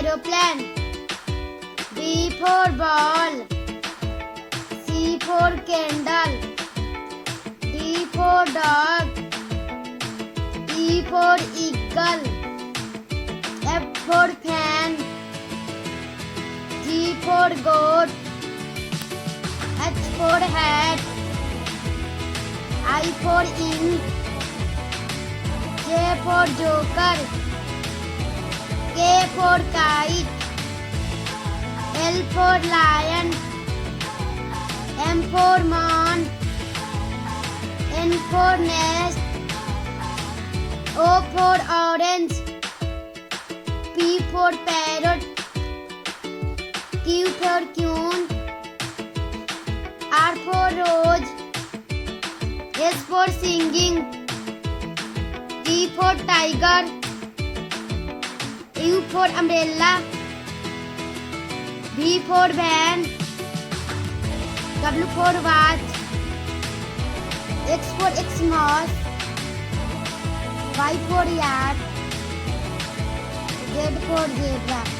aeroplane. B for ball. C for candle. D for dog. E for eagle. F for fan. G for goat. H for hat. I for ink. J for joker. K for kite. L for lion. M for man. N for nest. O for orange. P for parrot. Q for queen. R for rose. S for singing. T for tiger. U for umbrella. V for van. W for watch. X for Xmas. Y for yacht. Z for zebra.